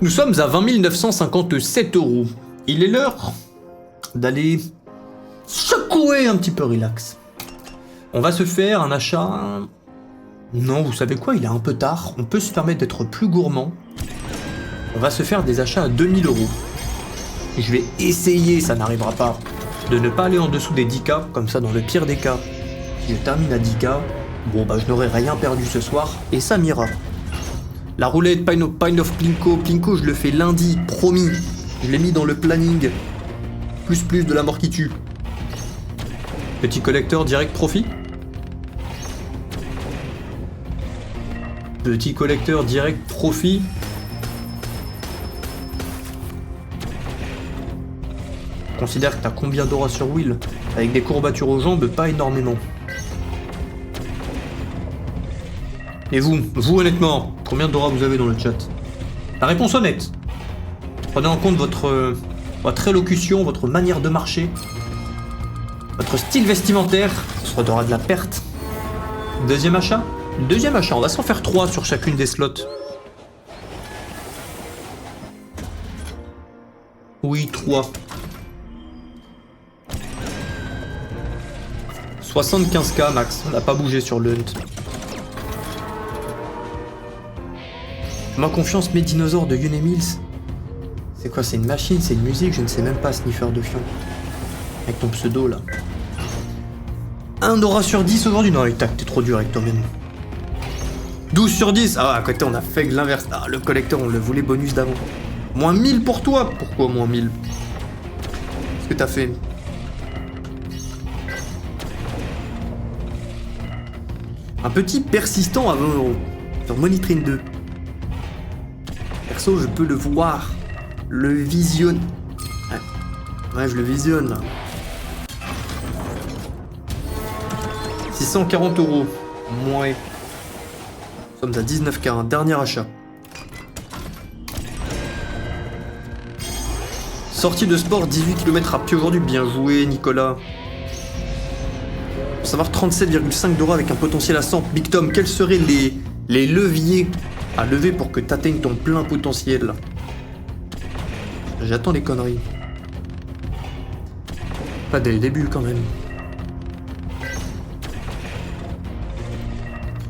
Nous sommes à 20 957 €. Il est l'heure d'aller secouer un petit peu relax. On va se faire un achat... Non, vous savez quoi, il est un peu tard. On peut se permettre d'être plus gourmand. On va se faire des achats à 2000 €. Je vais essayer, ça n'arrivera pas, de ne pas aller en dessous des 10K. Comme ça, dans le pire des cas, si je termine à 10K, bon bah je n'aurai rien perdu ce soir et ça m'ira. La roulette Pine of Plinko. Plinko, je le fais lundi, promis. Je l'ai mis dans le planning. Plus de la mort qui tue. Petit collecteur direct profit. Petit collecteur direct profit. Considère que t'as combien d'aura sur Will? Avec des courbatures aux jambes, pas énormément. Et vous honnêtement, combien d'aura vous avez dans le chat? La réponse honnête. Prenez en compte votre élocution, votre manière de marcher, votre style vestimentaire, ce sera de la perte. Deuxième achat, on va s'en faire 3 sur chacune des slots. Oui, 3. 75K max, on n'a pas bougé sur le hunt. Ma confiance, mes dinosaures de Yune Mills. C'est quoi, c'est une machine, c'est une musique, je ne sais même pas, sniffer de fion. Avec ton pseudo là. 1 aura sur 10 aujourd'hui. Non, tac, t'es trop dur avec toi-même. 12 sur 10. Ah, à côté, on a fait l'inverse. Ah, le collecteur, on le voulait bonus d'avant. Moins 1000 pour toi. Pourquoi moins 1000? Qu'est-ce que t'as fait? Un petit persistant à 20 € sur Money Train 2. Perso, je peux le voir. Le visionne. Ouais, je le visionne là. 640 €. Moins. Nous sommes à 19K, un dernier achat. Sortie de sport, 18 km à pied aujourd'hui. Bien joué, Nicolas. Pour savoir 37,5 € avec un potentiel à 100. Big Tom, quels seraient les leviers à lever pour que tu atteignes ton plein potentiel? J'attends les conneries. Pas dès le début quand même.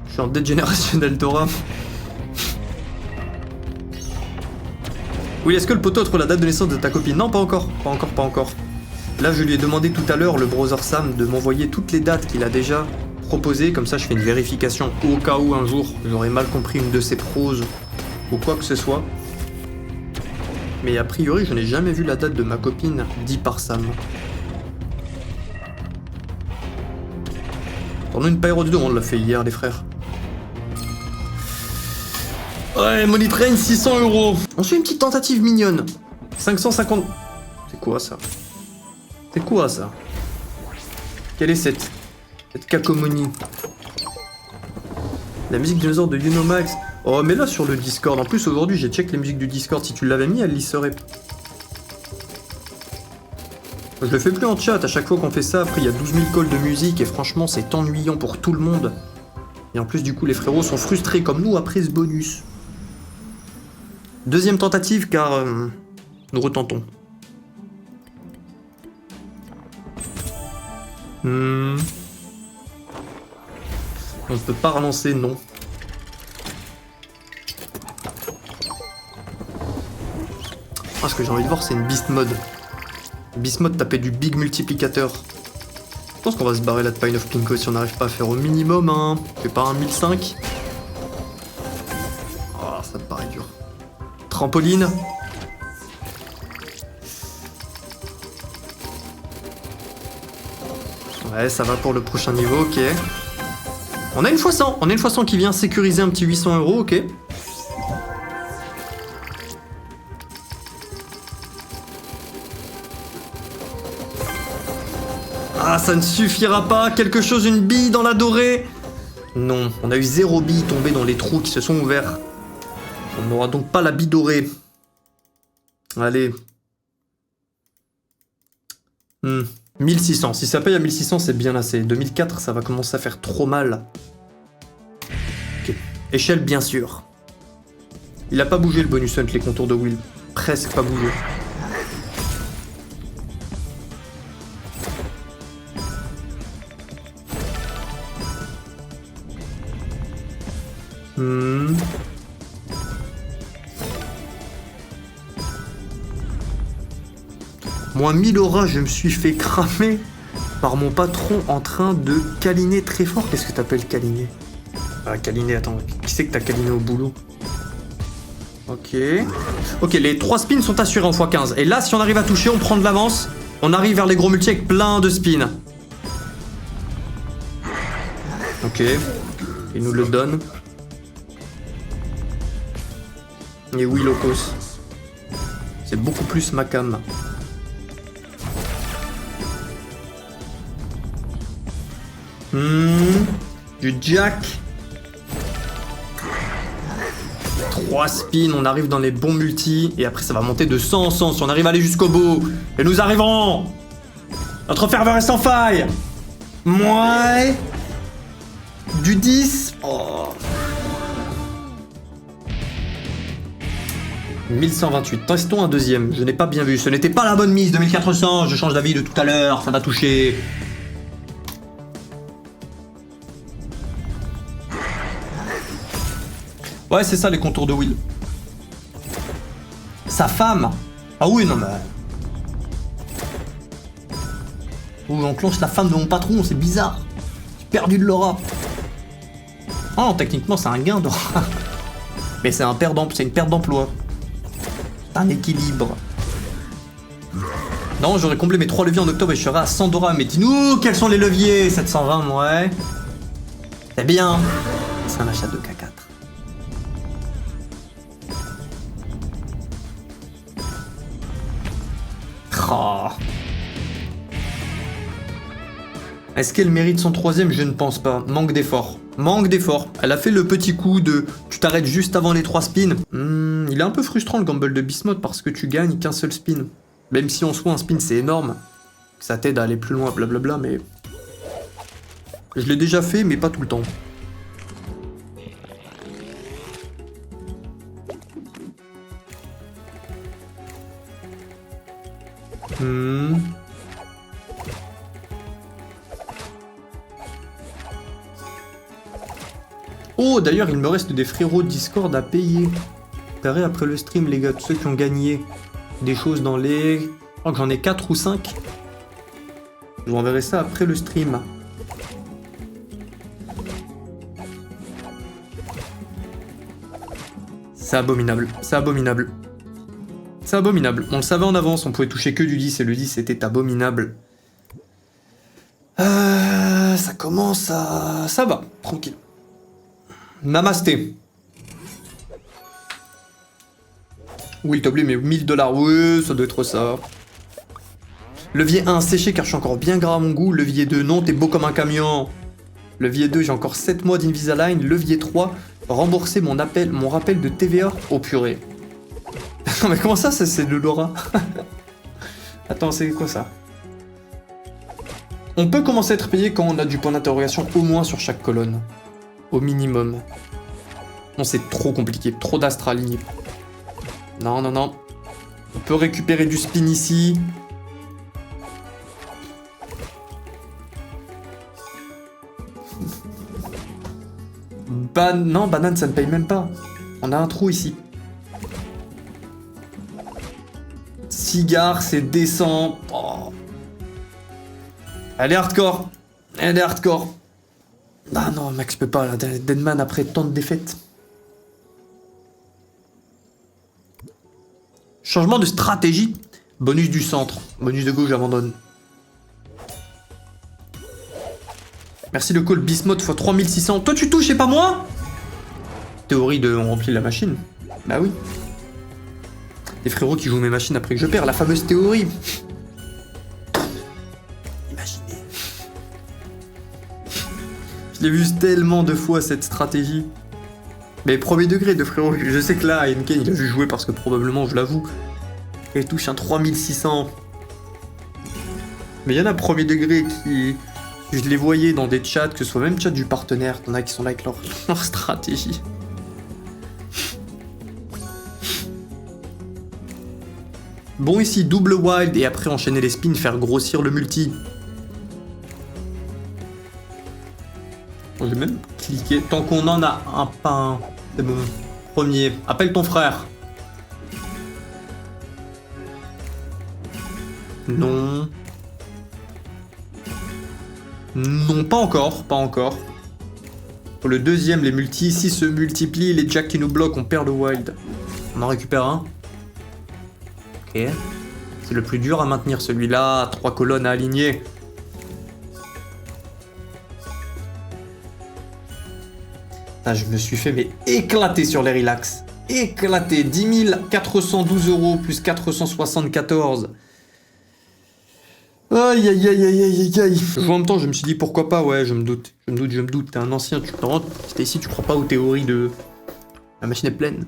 Je suis en Dead Generation Deltora. Oui, est-ce que le poteau trouve la date de naissance de ta copine? Non, pas encore. Pas encore. Là, je lui ai demandé tout à l'heure, le browser Sam, de m'envoyer toutes les dates qu'il a déjà proposées. Comme ça, je fais une vérification au cas où un jour j'aurais mal compris une de ses proses ou quoi que ce soit. Mais a priori, je n'ai jamais vu la date de ma copine dit par Sam. Pendant une pyro de 2, on l'a fait hier, les frères. Ouais, Money Train, 600 €. On fait une petite tentative mignonne. 550... C'est quoi ça? Quelle est cette cacomonie? La musique dinosaure de Unomax. Oh, mais là sur le Discord. En plus, aujourd'hui, j'ai check les musiques du Discord. Si tu l'avais mis, elle y serait. Je le fais plus en chat. À chaque fois qu'on fait ça, après, il y a 12 000 calls de musique. Et franchement, c'est ennuyant pour tout le monde. Et en plus, du coup, les frérots sont frustrés comme nous après ce bonus. Deuxième tentative, car nous retentons. On ne peut pas relancer, non. Ah, ce que j'ai envie de voir, c'est une Beast Mode. Beast Mode taper du big multiplicateur. Je pense qu'on va se barrer là de Pine of Plinko si on n'arrive pas à faire au minimum un... C'est pas un 1005. Oh, ça me paraît dur. Trampoline. Ouais, ça va pour le prochain niveau, ok. On a une x100 qui vient sécuriser un petit 800 €, ok. Ah, ça ne suffira pas, quelque chose, une bille dans la dorée. Non, on a eu 0 billes tombées dans les trous qui se sont ouverts. On n'aura donc pas la bille dorée. Allez. 1600. Si ça paye à 1600, c'est bien assez. 2004, ça va commencer à faire trop mal. Ok. Échelle, bien sûr. Il a pas bougé le bonus hunt, les contours de Will. Presque pas bougé. Moi, 1000 auras, je me suis fait cramer par mon patron en train de câliner très fort. Qu'est-ce que t'appelles câliner? Ah, câliner, attends. Qui c'est que t'as câliné au boulot? Ok. Ok, les 3 spins sont assurés en x15. Et là, si on arrive à toucher, on prend de l'avance. On arrive vers les gros multi avec plein de spins. Ok. Il nous le donne. Et oui, Locos. C'est beaucoup plus ma cam. Du jack. 3 spins, on arrive dans les bons multis. Et après, ça va monter de 100 en 100 si on arrive à aller jusqu'au bout. Et nous arriverons. Notre ferveur est sans faille. Mouais. Du 10. Oh. 1128. Testons un deuxième. Je n'ai pas bien vu. Ce n'était pas la bonne mise. 2400. Je change d'avis de tout à l'heure. Ça va toucher. Ouais, c'est ça les contours de Will. Sa femme. Ah oui, non mais... Oh, j'enclenche la femme de mon patron, c'est bizarre. J'ai perdu de l'aura. Oh, techniquement, c'est un gain d'aura. Mais c'est une perte d'emploi. C'est un équilibre. Non, j'aurais comblé mes 3 leviers en octobre et je serais à 100 d'aura. Mais dis-nous, quels sont les leviers? 720, ouais. C'est bien. C'est un achat de K4. Oh. Est-ce qu'elle mérite son 3ème? Je ne pense pas. Manque d'effort. Manque d'effort. Elle a fait le petit coup de... Tu t'arrêtes juste avant les 3 spins. Il est un peu frustrant le gamble de Bismuth parce que tu gagnes qu'un seul spin. Même si en soi un spin c'est énorme. Ça t'aide à aller plus loin, blablabla, mais... Je l'ai déjà fait, mais pas tout le temps. Oh, d'ailleurs, il me reste des frérots Discord à payer. Pareil après le stream, les gars, tous ceux qui ont gagné des choses dans les... Je crois que j'en ai 4 ou 5. Je vous enverrai ça après le stream. C'est abominable, c'est abominable. C'est abominable. On le savait en avance, on pouvait toucher que du 10 et le 10 était abominable. Ça commence à... Ça va, tranquille. Namasté. Oui, t'as oublié, mais 1000 $, oui, ça doit être ça. Levier 1, séché car je suis encore bien gras à mon goût. Levier 2, non, t'es beau comme un camion. Levier 2, j'ai encore 7 mois d'Invisalign. Levier 3, rembourser mon rappel de TVA. Oh purée. Non mais comment ça, c'est de l'aura? Attends, c'est quoi ça? On peut commencer à être payé quand on a du point d'interrogation au moins sur chaque colonne. Au minimum. Non, c'est trop compliqué, trop d'astres alignés. Non, non, non. On peut récupérer du spin ici. Non, banane, ça ne paye même pas. On a un trou ici. Cigare, c'est décent. Oh. Elle est hardcore. Elle est hardcore. Ah non, Max, je peux pas, là. Deadman après tant de défaites. Changement de stratégie. Bonus du centre. Bonus de gauche, j'abandonne. Merci le call Bismuth x 3600. Toi, tu touches et pas moi? Théorie de on remplit la machine. Bah oui. Les frérots qui jouent mes machines après que je perds. La fameuse théorie. Imaginez. Je l'ai vu tellement de fois cette stratégie. Mais premier degré de frérot. Je sais que là, MK il a vu jouer parce que probablement, je l'avoue, il touche un 3600. Mais il y en a premier degré qui... Je les voyais dans des chats, que ce soit même chat du partenaire, t'en as qui sont là avec leur stratégie. Bon ici, double wild et après enchaîner les spins, faire grossir le multi. Bon, je vais même cliquer. Tant qu'on en a un pain. C'est bon. Premier. Appelle ton frère. Non. Non, pas encore. Pas encore. Pour le deuxième, les multis, si se multiplient, les jacks qui nous bloquent, on perd le wild. On en récupère un. Ok. C'est le plus dur à maintenir celui-là. 3 colonnes à aligner. Ah, je me suis fait mais éclater sur les relax. Éclater. 10 412 € plus 474. Aïe aïe aïe aïe aïe aïe. En même temps, je me suis dit pourquoi pas, ouais, je me doute. T'es un ancien, tu rentres, t'es ici, tu crois pas aux théories de. La machine est pleine.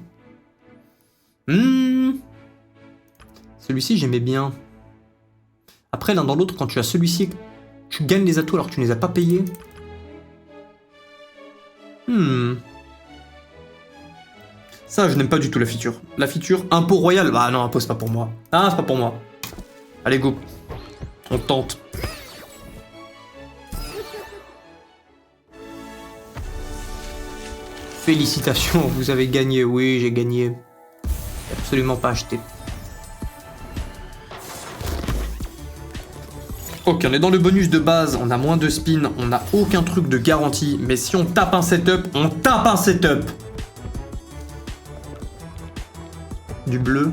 Celui-ci, j'aimais bien. Après, l'un dans l'autre, quand tu as celui-ci, tu gagnes les atouts alors que tu ne les as pas payés. Ça, je n'aime pas du tout la feature. La feature impôt royal. Bah non, impôt, c'est pas pour moi. Ah, c'est pas pour moi. Allez, go. On tente. Félicitations, vous avez gagné. Oui, j'ai gagné. Absolument pas acheté. Ok, on est dans le bonus de base, on a moins de spin, on n'a aucun truc de garantie, mais si on tape un setup, on tape un setup. Du bleu.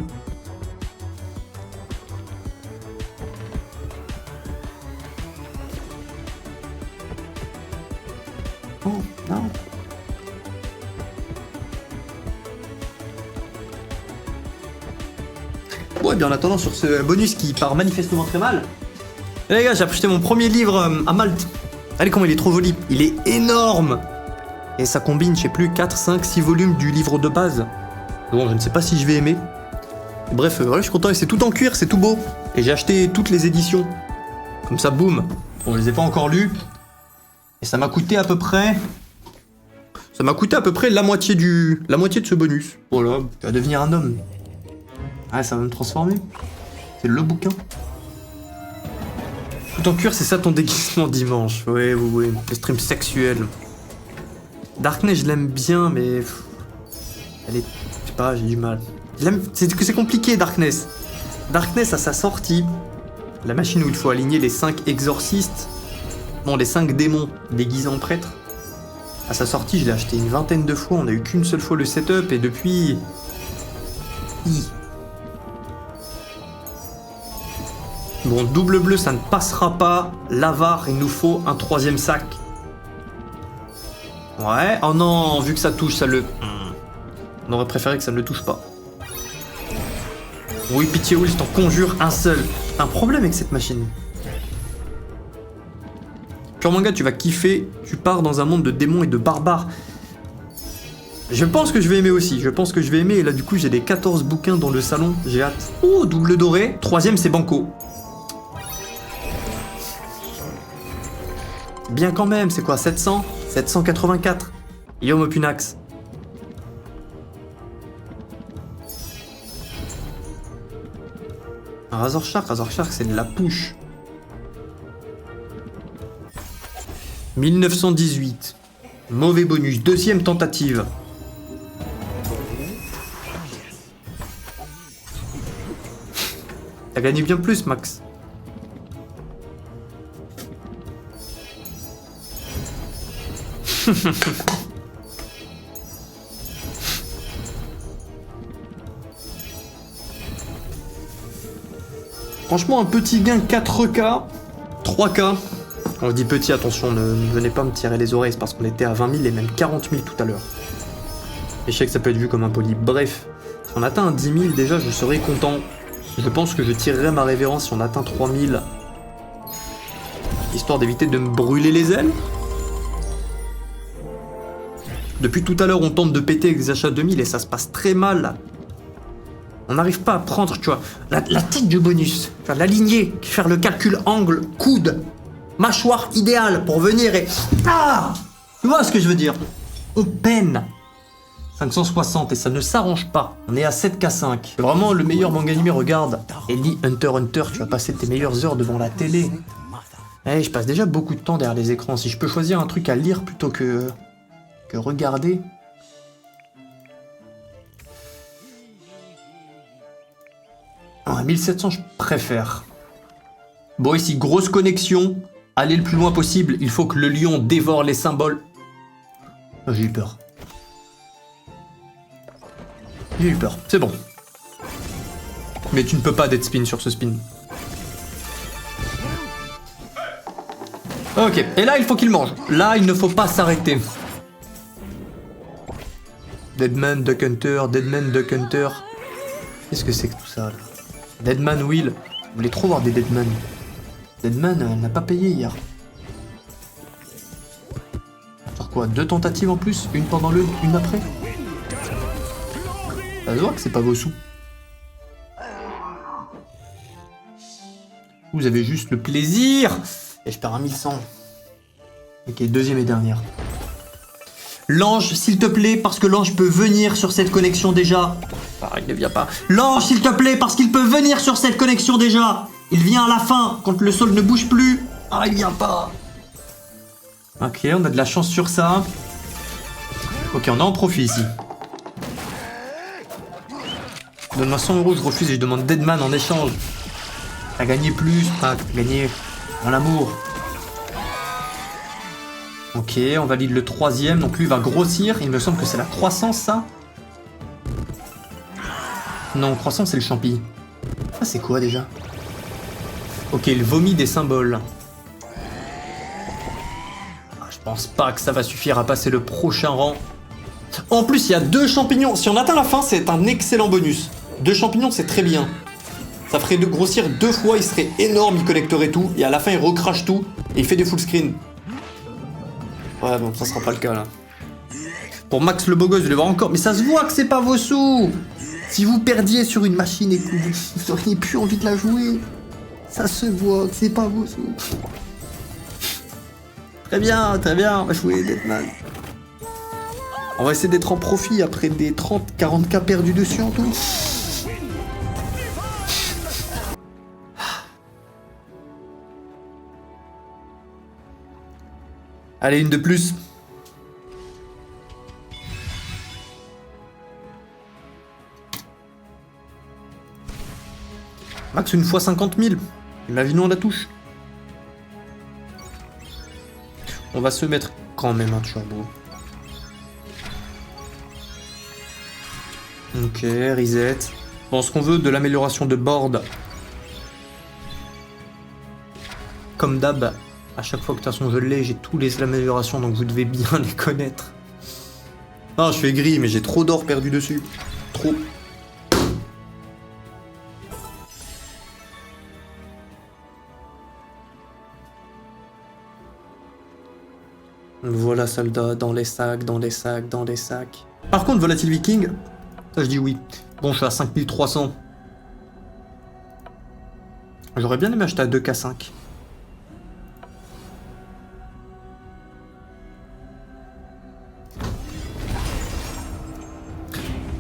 Oh, non. Ouais, bien en attendant sur ce bonus qui part manifestement très mal. Et les gars, j'ai acheté mon premier livre à Malte. Allez, comment il est trop joli. Il est énorme. Et ça combine, je sais plus, 4, 5, 6 volumes du livre de base. Bon, je ne sais pas si je vais aimer. Bref, voilà, je suis content. Et c'est tout en cuir, c'est tout beau. Et j'ai acheté toutes les éditions. Comme ça, boum. Bon, je les ai pas encore lues. Et ça m'a coûté à peu près... Ça m'a coûté à peu près la moitié de ce bonus. Voilà, tu vas devenir un homme. Ah, ça va me transformer. C'est le bouquin. Tout en cuir, c'est ça ton déguisement dimanche. Ouais, ouais, le stream sexuel. Darkness, je l'aime bien, mais... Elle est... Je sais pas, j'ai du mal. C'est compliqué, Darkness. Darkness, à sa sortie, la machine où il faut aligner les 5 exorcistes, non, les 5 démons déguisés en prêtres. À sa sortie, je l'ai acheté une vingtaine de fois, on a eu qu'une seule fois le setup, et depuis... Bon, double bleu, ça ne passera pas. L'avare, il nous faut un 3e sac. Ouais. Oh non, vu que ça touche, ça le... On aurait préféré que ça ne le touche pas. Oui, pitié, Will, je t'en conjure un seul. T'as un problème avec cette machine. Pure Manga, tu vas kiffer. Tu pars dans un monde de démons et de barbares. Je pense que je vais aimer aussi. Je pense que je vais aimer. Et là, du coup, j'ai des 14 bouquins dans le salon. J'ai hâte. Oh, double doré. 3e, c'est Banco. Bien quand même, c'est quoi, 700 784. Yom Punax. Un Razor Shark, c'est de la push. 1918. Mauvais bonus, 2e tentative. T'as gagné bien plus, Max. Franchement, un petit gain 4K, 3K. Quand je dis petit, attention, ne venez pas me tirer les oreilles, c'est parce qu'on était à 20 000 et même 40 000 tout à l'heure. Et je sais que ça peut être vu comme impoli. Bref, si on atteint un 10 000, déjà, je serai content. Je pense que je tirerai ma révérence si on atteint 3 000. Histoire d'éviter de me brûler les ailes. Depuis tout à l'heure, on tente de péter avec des achats 2000 et ça se passe très mal. On n'arrive pas à prendre, tu vois, la tête du bonus, l'aligner, faire le calcul angle, coude, mâchoire idéale pour venir et... Ah! Tu vois ce que je veux dire? On peine. 560 et ça ne s'arrange pas. On est à 7K5. C'est vraiment le meilleur manga animé, regarde. Eddie Hunter Hunter, tu vas passer tes meilleures heures devant la télé. Eh, je passe déjà beaucoup de temps derrière les écrans. Si je peux choisir un truc à lire plutôt que regarder. Ah, 1700, je préfère. Bon, ici, grosse connexion. Allez le plus loin possible. Il faut que le lion dévore les symboles. Oh, j'ai eu peur. J'ai eu peur, c'est bon. Mais tu ne peux pas dead spin sur ce spin. Ok, et là il faut qu'il mange. Là il ne faut pas s'arrêter. Deadman, Duck Hunter, Deadman, Duck Hunter. Qu'est-ce que c'est que tout ça là? Deadman Will. Vous voulez trop voir des Deadman. Deadman, elle n'a pas payé hier. Sur quoi? 2 tentatives en plus? Une pendant le, une après? Ça se voit que c'est pas vos sous. Vous avez juste le plaisir. Et je perds un 1100. Ok, deuxième et dernière. L'ange, s'il te plaît, parce que l'ange peut venir sur cette connexion déjà. Ah, il ne vient pas. L'ange, s'il te plaît, parce qu'il peut venir sur cette connexion déjà. Il vient à la fin, quand le sol ne bouge plus. Ah, il vient pas. Ok, on a de la chance sur ça. Ok, on en profite ici. Donne-moi 100 €, je refuse et je demande Deadman en échange. T'as gagné plus, pas gagné en amour. Ok, on valide le 3e, donc lui va grossir. Il me semble que c'est la croissance, ça. Non, croissance, c'est le champi. Ah, c'est quoi déjà? Ok, il vomit des symboles. Ah, je pense pas que ça va suffire à passer le prochain rang. En plus, il y a 2 champignons. Si on atteint la fin, c'est un excellent bonus. 2 champignons, c'est très bien. Ça ferait de grossir 2 fois, il serait énorme, il connecterait tout. Et à la fin, il recrache tout. Et il fait des full screen. Ouais, bon, ça sera pas le cas, là. Pour Max le beau gosse, je vais voir encore. Mais ça se voit que c'est pas vos sous. Si vous perdiez sur une machine et que vous auriez plus envie de la jouer, ça se voit que c'est pas vos sous. Très bien, on va jouer Deadman. On va essayer d'être en profit après des 30-40K perdus dessus en tout. Allez, une de plus. Max, une fois 50 000. Imaginons la touche. On va se mettre quand même un turbo. Ok, reset. Bon, ce qu'on veut de l'amélioration de board. Comme d'hab, à chaque fois que de toute façon je l'ai, j'ai tous les améliorations, donc vous devez bien les connaître. Ah, je fais gris, mais j'ai trop d'or perdu dessus. Trop. Voilà, soldat, dans les sacs, dans les sacs, dans les sacs. Par contre, Volatile Viking, ça je dis oui. Bon, je suis à 5300. J'aurais bien aimé acheter à 2K5.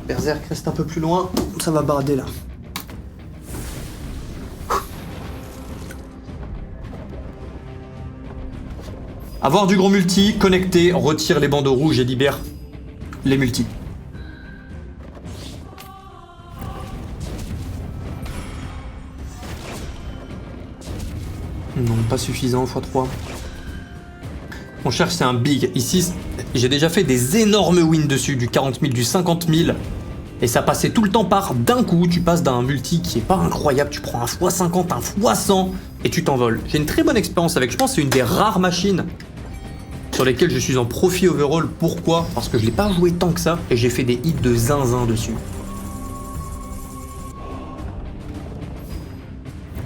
Berserk reste un peu plus loin, ça va barder là. Avoir du gros multi, connecté, retire les bandeaux rouges et libère les multis. Non, pas suffisant, x3. On cherche, c'est un big. Ici, j'ai déjà fait des énormes wins dessus, du 40 000, du 50 000. Et ça passait tout le temps par d'un coup, tu passes d'un multi qui est pas incroyable, tu prends un x50, un x100 et tu t'envoles. J'ai une très bonne expérience avec, je pense que c'est une des rares machines sur lesquelles je suis en profit overall. Pourquoi? Parce que je l'ai pas joué tant que ça et j'ai fait des hits de zinzin dessus.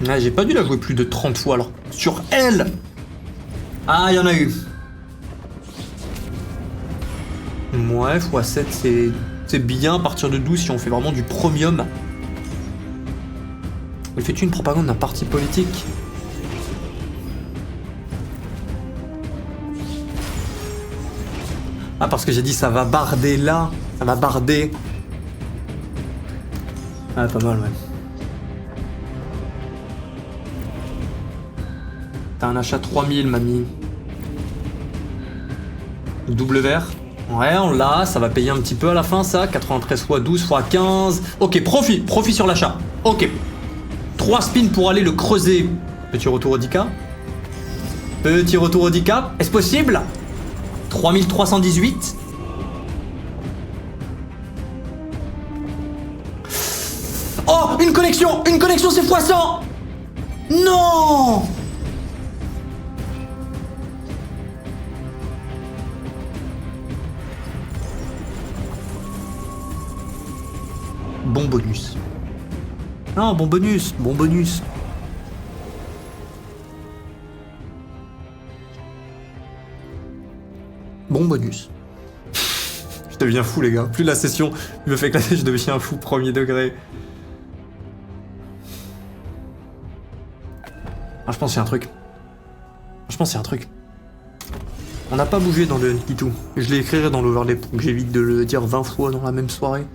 Ah, j'ai pas dû la jouer plus de 30 fois alors. Sur elle! Ah, il y en a eu. Ouais, x7 c'est bien à partir de 12 si on fait vraiment du premium. Mais fais-tu une propagande d'un parti politique? Ah, parce que j'ai dit ça va barder là. Ça m'a bardé. Ah, pas mal, ouais. T'as un achat 3000, mamie. Double vert. Ouais, on l'a, ça va payer un petit peu à la fin, ça. 93 x 12 x 15. Ok, profit sur l'achat. Ok. 3 spins pour aller le creuser. Petit retour au 10K. Petit retour au 10K. Est-ce possible? 3318. Oh, une connexion c'est x100. Non. Bon bonus. Non, bon bonus. Bon bonus. Je deviens fou, les gars. Plus la session me fait classer, je deviens fou premier degré. Ah, je pense qu'il y a un truc. On n'a pas bougé dans le Unki 2. Je l'écrirai dans l'overlay pour que j'évite de le dire 20 fois dans la même soirée.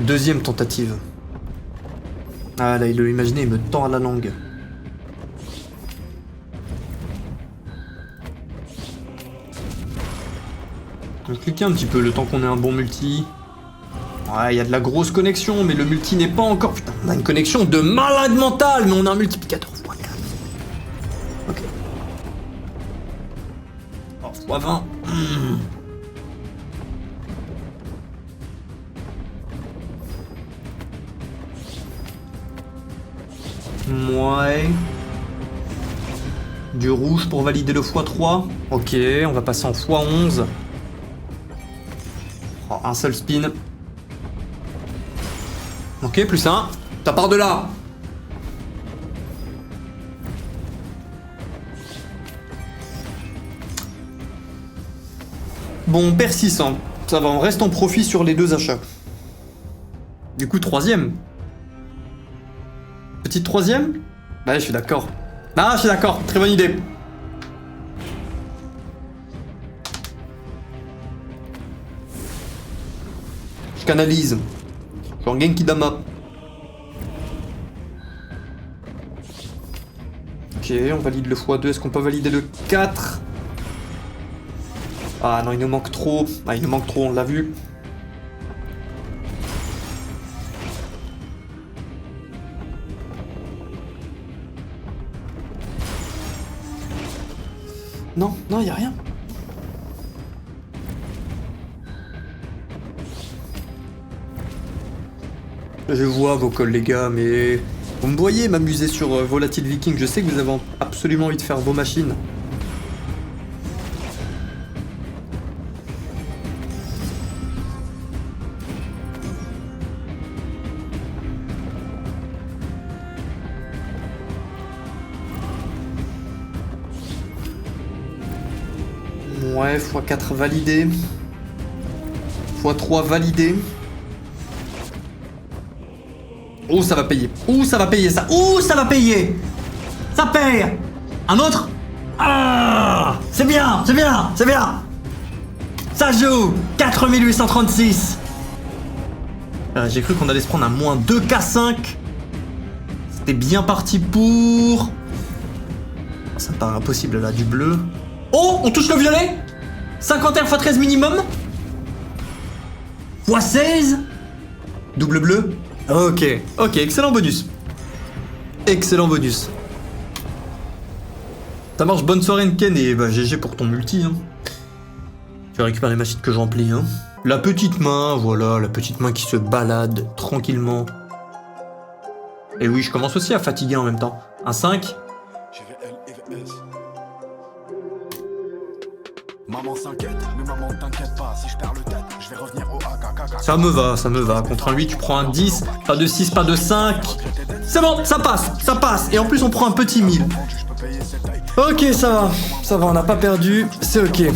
Deuxième tentative. Ah là, il l'a imaginé, il me tend à la langue. On va cliquer un petit peu le temps qu'on ait un bon multi. Ouais, il y a de la grosse connexion, mais le multi n'est pas encore... Putain, on a une connexion de malade mental, mais on a un multiplicateur x4. Ok. Oh, x20. Ouais. Du rouge pour valider le x3. Ok, on va passer en x11. Oh, un seul spin. Ok, plus un. Ça part de là. Bon, persistant. Ça va, on reste en profit sur les deux achats. Du coup, troisième. Petite troisième? Ouais, je suis d'accord. Ah, je suis d'accord. Très bonne idée. Je canalise. Je suis en Genki Dama. Ok, on valide le x2. Est-ce qu'on peut valider le 4? Ah non, il nous manque trop. Ah, il nous manque trop, on l'a vu. Non, non, y a rien. Je vois vos calls, les gars, mais vous me voyez m'amuser sur Volatile Viking. Je sais que vous avez absolument envie de faire vos machines. Ouais, x4 validé. x3 validé. Oh, ça va payer. Ouh, ça va payer ça. Ouh, ça va payer. Ça paye. Un autre. Ah, c'est bien, c'est bien, c'est bien. Ça joue. 4836. J'ai cru qu'on allait se prendre un moins 2K5. C'était bien parti pour... Ça me paraît impossible là, du bleu. Oh, on touche le violet. 51 x 13 minimum. x 16. Double bleu. Ok, ok, excellent bonus. Excellent bonus. Ça marche, bonne soirée Nken et bah GG pour ton multi. Hein. Tu récupères les machines que je remplis. Hein. La petite main, voilà, la petite main qui se balade tranquillement. Et oui, je commence aussi à fatiguer en même temps. Un 5. Maman s'inquiète, mais maman t'inquiète pas, si je perds le tête, je vais revenir au AKK. Ça me va, ça me va. Contre un 8, tu prends un 10, pas de 6, pas de 5. C'est bon, ça passe. Et en plus, on prend un petit 1000. Ok, ça va, on n'a pas perdu, c'est ok.